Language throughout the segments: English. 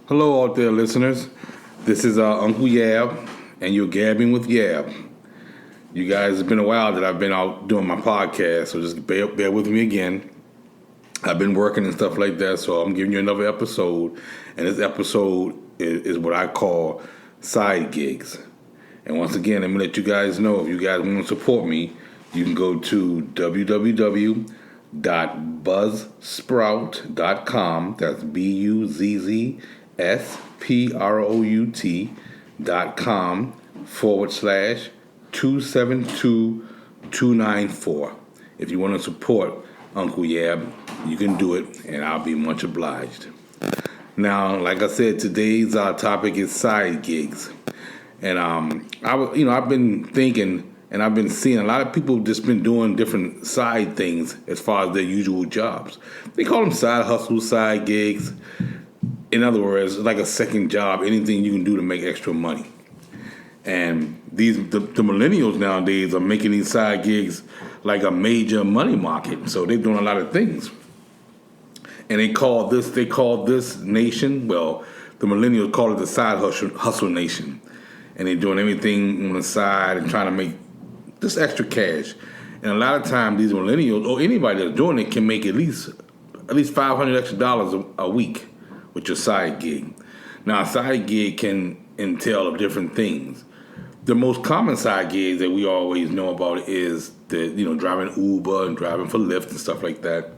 Hello out there, listeners. This is Uncle Yab, and you're gabbing with Yab. You guys, it's been a while that I've been out doing my podcast, so just bear with me again. I've been working and stuff like that, so I'm giving you another episode, and this episode is what I call side gigs. And once again, I'm going to let you guys know, if you guys want to support me, you can go to www.buzzsprout.com. That's BUZZSPROUT.com/272294. If you want to support Uncle Yab, you can do it, and I'll be much obliged. Now, like I said, today's topic is side gigs. And I've been thinking, and I've been seeing a lot of people just been doing different side things as far as their usual jobs. They call them side hustles, side gigs. In other words, like a second job, anything you can do to make extra money. And the millennials nowadays are making these side gigs like a major money market. So they're doing a lot of things. And they call this nation, well, the millennials call it the side hustle nation. And they're doing everything on the side and trying to make just extra cash. And a lot of times these millennials, or anybody that's doing it, can make at least $500 extra a week with your side gig. Now, a side gig can entail of different things. The most common side gigs that we always know about is driving Uber and driving for Lyft and stuff like that.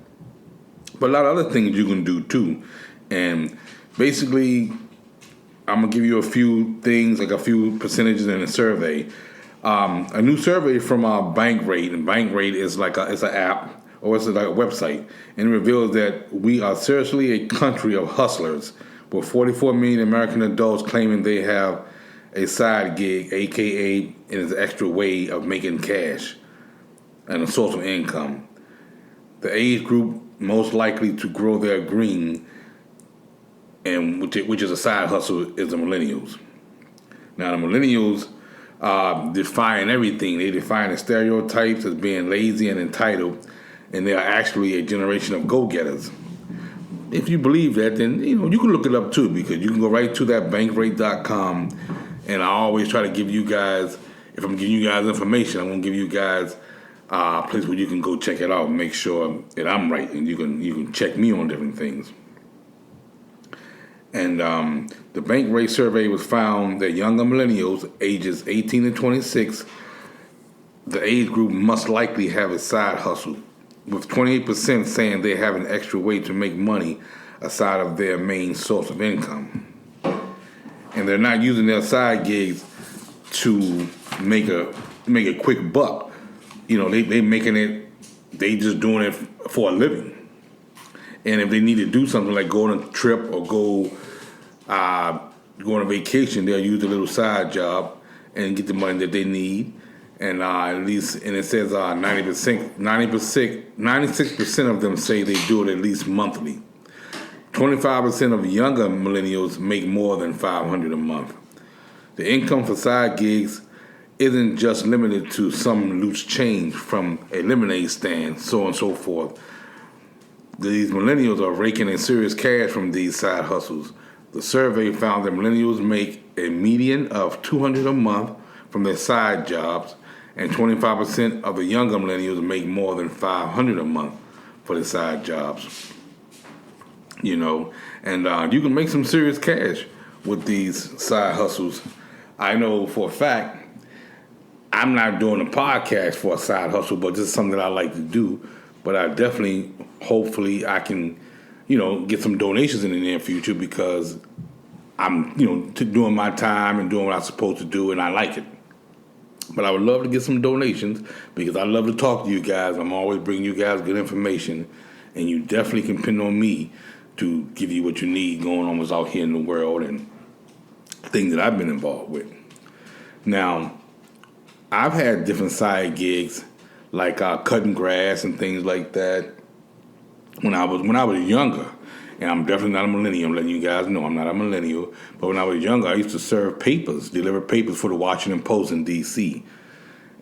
But a lot of other things you can do too. And basically, I'm going to give you a few things, like a few percentages in a survey. A new survey from Bankrate, and Bankrate is it's an app, or it's like a website, and it reveals that we are seriously a country of hustlers, with 44 million American adults claiming they have a side gig, aka it is an extra way of making cash and a source of income. The age group most likely to grow their green, and which is a side hustle, is the millennials. Now, the millennials define everything. They define the stereotypes as being lazy and entitled, and they are actually a generation of go-getters. If you believe that, then you can look it up too, because you can go right to that bankrate.com, and I always try to give you guys, if I'm giving you guys information, I'm going to give you guys a place where you can go check it out and make sure that I'm right, and you can check me on different things. And the Bankrate survey was found that younger millennials, ages 18 to 26, the age group must likely have a side hustle, with 28% saying they have an extra way to make money aside of their main source of income. And they're not using their side gigs to make a quick buck. They just doing it for a living. And if they need to do something like go on a trip or go on a vacation, they'll use a little side job and get the money that they need. And it says 96% of them say they do it at least monthly. 25% of younger millennials make more than $500 a month. The income for side gigs isn't just limited to some loose change from a lemonade stand, so on and so forth. These millennials are raking in serious cash from these side hustles. The survey found that millennials make a median of $200 a month from their side jobs, and 25% of the younger millennials make more than $500 a month for their side jobs. And you can make some serious cash with these side hustles. I know for a fact, I'm not doing a podcast for a side hustle, but this is something that I like to do. But I definitely, hopefully, I can, get some donations in the near future, because I'm, doing my time and doing what I'm supposed to do, and I like it. But I would love to get some donations, because I love to talk to you guys. I'm always bringing you guys good information, and you definitely can depend on me to give you what you need going on what's out here in the world and things that I've been involved with. Now, I've had different side gigs, like cutting grass and things like that, when I was younger. And I'm definitely not a millennial. I'm letting you guys know I'm not a millennial. But when I was younger, I used to deliver papers for the Washington Post in D.C.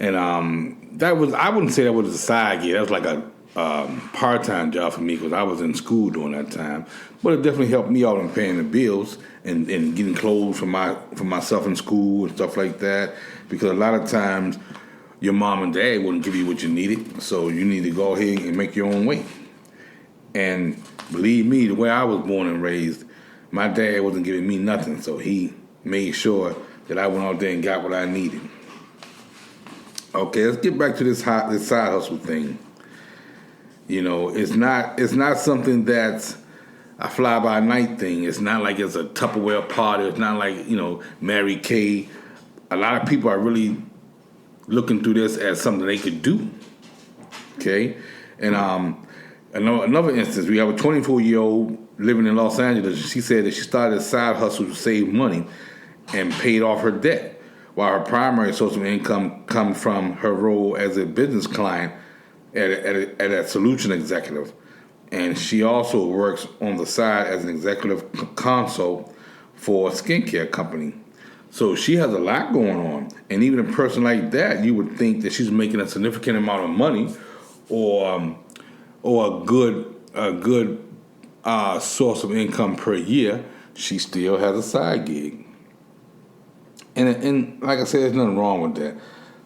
And I wouldn't say that was a side gig. That was like a part-time job for me because I was in school during that time. But it definitely helped me out in paying the bills and getting clothes for myself in school and stuff like that. Because a lot of times your mom and dad wouldn't give you what you needed, so you need to go ahead and make your own way. And believe me, the way I was born and raised, my dad wasn't giving me nothing, so he made sure that I went out there and got what I needed. Okay, let's get back to this side hustle thing. You know, it's not something that's a fly by night thing. It's not like it's a Tupperware party. It's not like, Mary Kay. A lot of people are really looking through this as something they could do. Okay, and another instance, we have a 24-year-old living in Los Angeles. She said that she started a side hustle to save money and paid off her debt, while her primary source of income comes from her role as a business client at a solution executive. And she also works on the side as an executive consult for a skincare company. So she has a lot going on. And even a person like that, you would think that she's making a significant amount of money or a good source of income per year. She still has a side gig. And like I said, there's nothing wrong with that.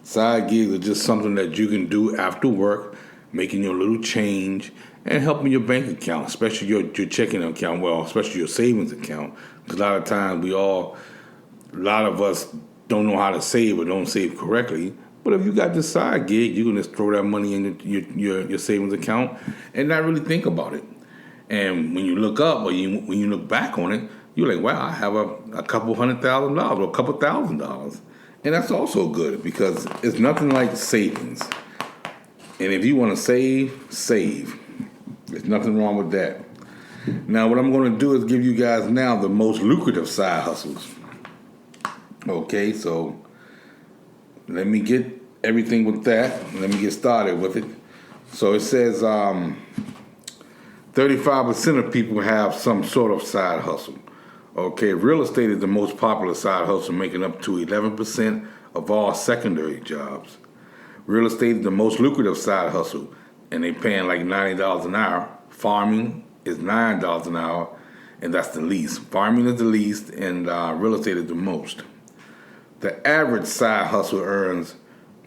Side gigs are just something that you can do after work, making your little change and helping your bank account, especially your checking account, especially your savings account. Because a lot of times a lot of us don't know how to save or don't save correctly. But if you got this side gig, you can just throw that money in your savings account and not really think about it. And when you look up or when you look back on it, you're like, wow, I have a couple $100,000 or a couple $1,000. And that's also good because it's nothing like savings. And if you want to save. There's nothing wrong with that. Now, what I'm going to do is give you guys now the most lucrative side hustles. Okay, so let me get everything with that. Let me get started with it. So it says 35% of people have some sort of side hustle. Okay, real estate is the most popular side hustle, making up to 11% of all secondary jobs. Real estate is the most lucrative side hustle, and they're paying like $90 an hour. Farming is $9 an hour, and that's the least. Farming is the least, and real estate is the most. The average side hustle earns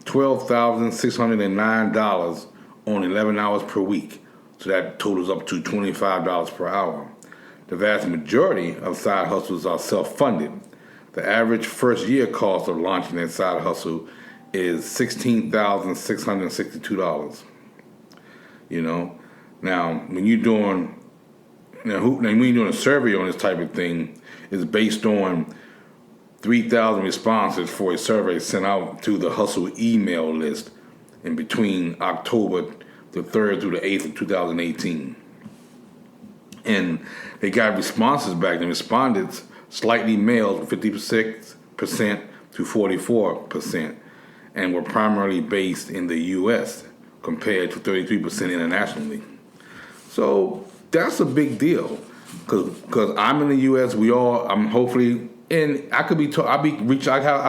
$12,609 on 11 hours per week, so that totals up to $25 per hour. The vast majority of side hustles are self-funded. The average first-year cost of launching a side hustle is $16,662. Now when you're doing a survey on this type of thing, it's based on 3,000 responses for a survey sent out to the Hustle email list in between October the 3rd through the 8th of 2018. And they got responses back. The respondents, slightly males, 56% to 44%, and were primarily based in the U.S. compared to 33% internationally. So that's a big deal because I'm in the U.S. I'm hopefully, and I could be. I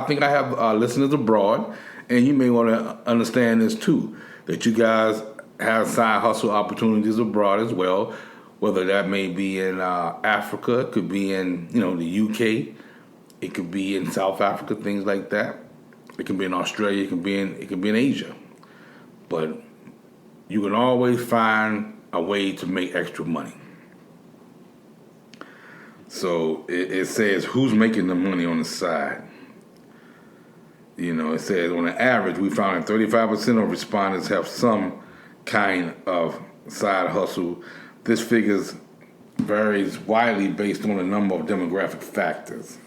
think I have listeners abroad, and you may want to understand this too, that you guys have side hustle opportunities abroad as well. Whether that may be in Africa, it could be in the UK, it could be in South Africa, things like that. It can be in Australia, it can be in Asia. But you can always find a way to make extra money. So it says who's making the money on the side. It says on an average, we found that 35% of respondents have some kind of side hustle. This figure varies widely based on a number of demographic factors.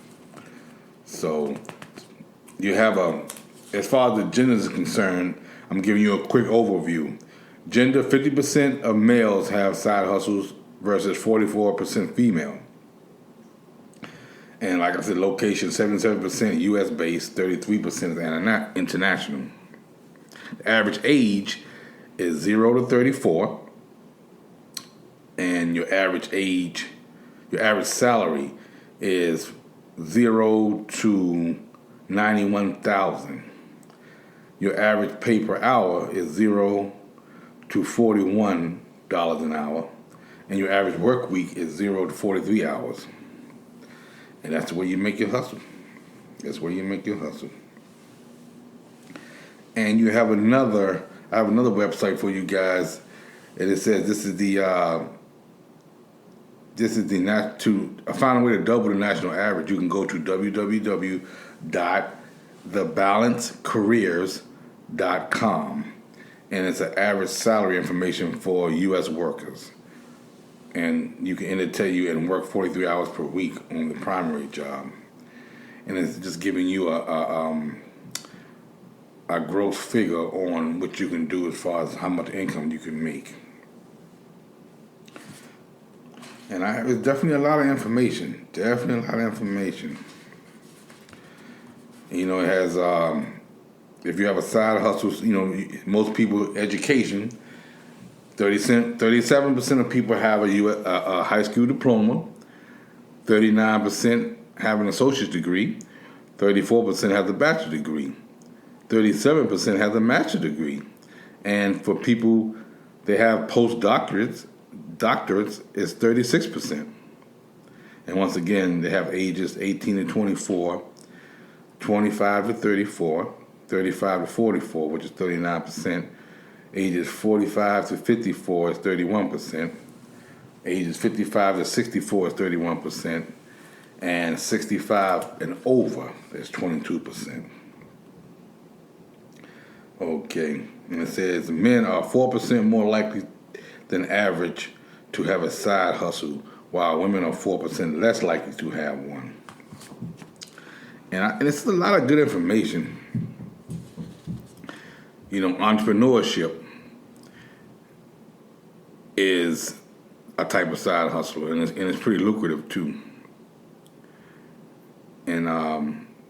So you have as far as the genders are concerned, I'm giving you a quick overview. Gender, 50% of males have side hustles versus 44% female. And like I said, location, 77% U.S.-based, 33% international. The average age is 0 to 34. And your average salary is 0 to 91,000. Your average pay per hour is 0 to $41 an hour, and your average work week is 0 to 43 hours. And that's where you make your hustle. That's where you make your hustle. And you have I have another website for you guys, and it says this is the to find a way to double the national average. You can go to www.thebalancecareers.com, and it's an average salary information for U.S. workers. And you can tell you and work 43 hours per week on the primary job, and it's just giving you a gross figure on what you can do as far as how much income you can make. And it's definitely a lot of information. Definitely a lot of information. You know, it has, if you have a side hustle, you know, most people, education, 37% of people have a high school diploma, 39% have an associate's degree, 34% have a bachelor's degree, 37% have a master's degree. And for people that have doctorates is 36%. And once again, they have ages 18 to 24, 25 to 34, 35 to 44, which is 39%. Ages 45 to 54 is 31%. Ages 55 to 64 is 31%. And 65 and over is 22%. Okay. And it says men are 4% more likely than average to have a side hustle, while women are 4% less likely to have one. And it's a lot of good information. You know, entrepreneurship is a type of side hustle, and it's pretty lucrative too. And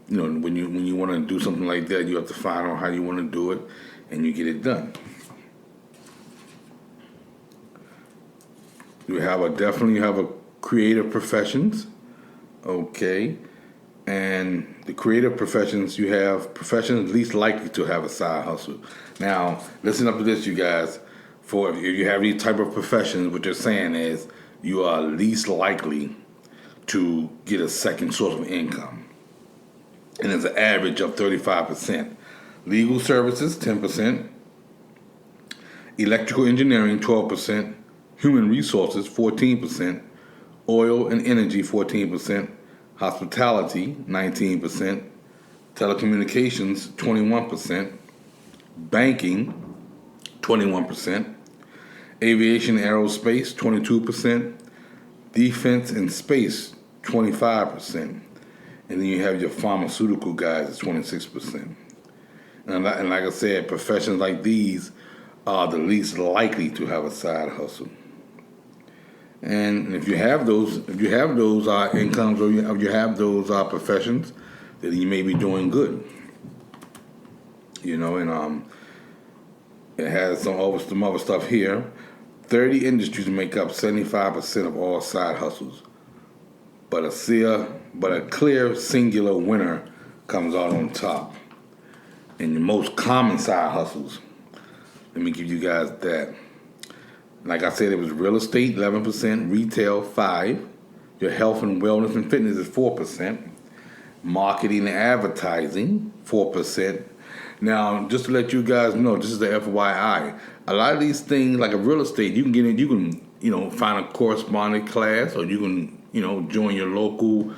you know, when you want to do something like that, you have to find out how you want to do it, and you get it done. You have a creative professions, okay, and the creative professions, you have professions least likely to have a side hustle. Now, listen up to this, you guys. For if you have these type of professions, what they're saying is you are least likely to get a second source of income, and it's an average of 35%. Legal services, 10%. Electrical engineering, 12%. Human resources, 14%. Oil and energy, 14%. Hospitality, 19%. Telecommunications, 21%. Banking, 21%. Aviation and aerospace, 22%. Defense and space, 25%. And then you have your pharmaceutical guys at 26%. And like I said, professions like these are the least likely to have a side hustle. And if you have those incomes, or you have those professions, then you may be doing good. You know, and it has some other stuff here. 30 industries make up 75% of all side hustles, but a clear singular winner comes out on top. And the most common side hustles, let me give you guys that. Like I said, it was real estate, 11%, retail, 5%, your health and wellness and fitness is 4%, marketing and advertising, 4%. Now, just to let you guys know, this is the FYI. A lot of these things, like a real estate, you can get in, you can, find a corresponding class, or you can, join your local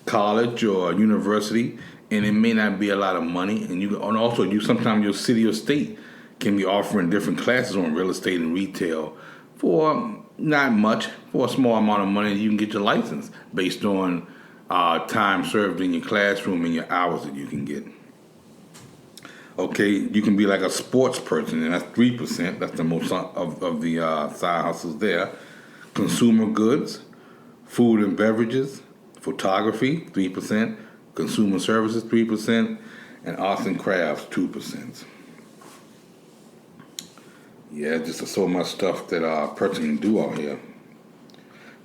college or university, and it may not be a lot of money. And also sometimes your city or state can be offering different classes on real estate and retail for not much, for a small amount of money. You can get your license based on time served in your classroom and your hours that you can get. Okay, you can be like a sports person, and that's 3%. That's the most of the side hustles there. Consumer goods, food and beverages, photography, 3%. Consumer services, 3%. And arts and crafts, 2%. Yeah, just so much stuff that a person can do out here.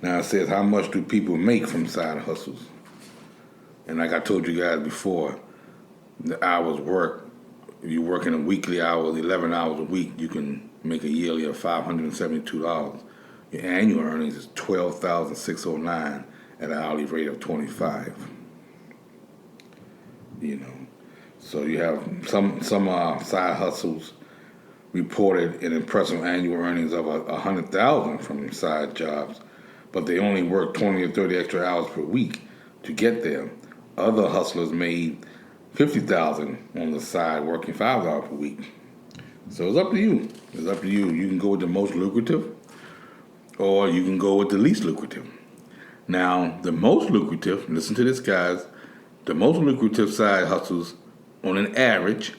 Now it says, how much do people make from side hustles? And like I told you guys before, the hours worked If you're working a weekly hours, 11 hours a week, you can make a yearly of $572. Your annual earnings is $12,609 at an hourly rate of 25. You know, so you have some side hustles reported an impressive annual earnings of $100,000 from side jobs, but they only work 20 or 30 extra hours per week to get there. Other hustlers made $50,000 on the side, working 5 hours per week. So it's up to you. It's up to you. You can go with the most lucrative, or you can go with the least lucrative. Now, the most lucrative, listen to this, guys, the most lucrative side hustles on an average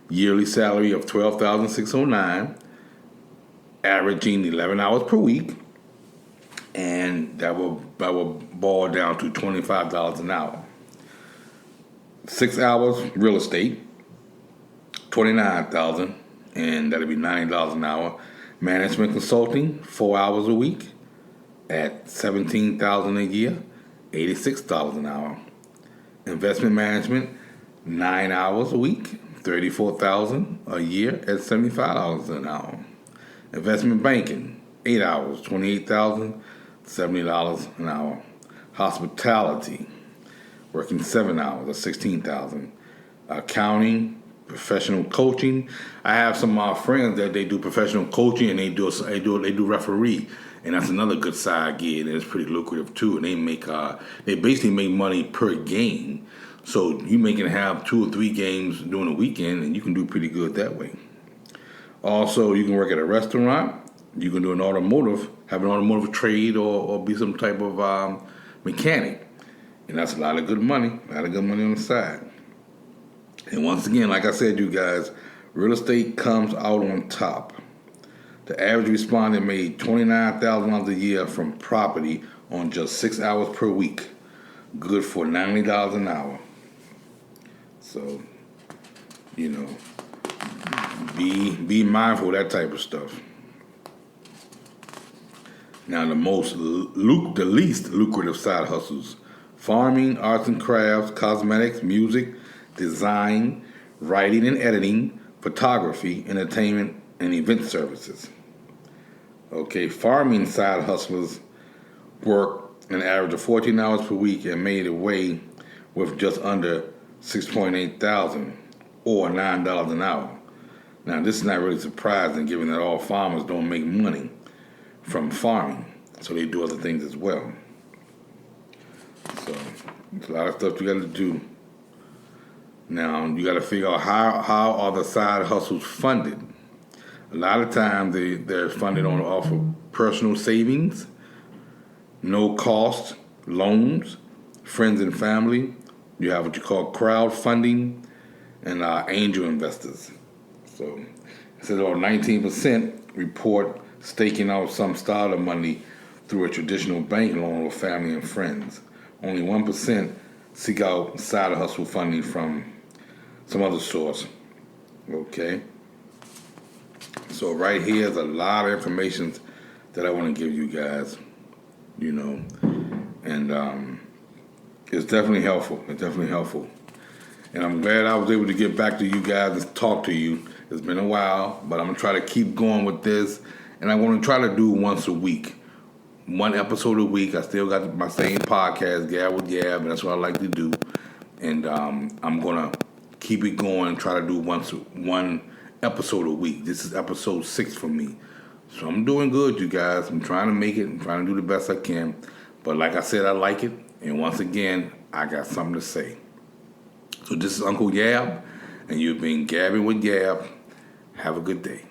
yearly salary of $12,609, averaging 11 hours per week, and that will boil down to $25 an hour. 6 hours real estate, $29,000, and that'll be $90 an hour. Management consulting, 4 hours a week at $17,000 a year, $86 an hour. Investment management, 9 hours a week, $34,000 a year at $75 an hour. Investment banking, 8 hours, $28,000, $70 an hour. Hospitality, working 7 hours, at $16,000. Accounting, professional coaching. I have some of my friends that they do professional coaching, and they do referee, and that's another good side gig, and it's pretty lucrative too. And they basically make money per game. So you can have 2 or 3 games during the weekend, and you can do pretty good that way. Also, you can work at a restaurant. You can do have an automotive trade, or be some type of mechanic. And that's a lot of good money on the side. And once again, like I said, you guys, real estate comes out on top. The average respondent made $29,000 a year from property on just 6 hours per week. Good for $90 an hour. So, be mindful of that type of stuff. Now, the least lucrative side hustles: farming, arts and crafts, cosmetics, music, design, writing and editing, photography, entertainment, and event services. Okay, farming side hustlers work an average of 14 hours per week and made away with just under $6,800 or $9 an hour. Now, this is not really surprising, given that all farmers don't make money from farming, so they do other things as well. So it's a lot of stuff you got to do. Now, you got to figure out how are the side hustles funded. A lot of times they're funded off of personal savings, no cost loans, friends and family. You have what you call crowdfunding, and angel investors. So instead of 19% report staking out some style of money through a traditional bank loan with family and friends. Only 1% seek out side hustle funding from some other source. Okay? So right here is a lot of information that I want to give you guys, and it's definitely helpful. And I'm glad I was able to get back to you guys and talk to you. It's been a while, but I'm going to try to keep going with this, and I want to try to do once a week. 1 episode a week. I still got my same podcast, Gab with Gab, and that's what I like to do. And I'm going to keep it going and try to do 1 episode a week. This is episode 6 for me. So I'm doing good, you guys. I'm trying to make it. I'm trying to do the best I can. But like I said, I like it. And once again, I got something to say. So this is Uncle Gab, and you've been gabbing with Gab. Have a good day.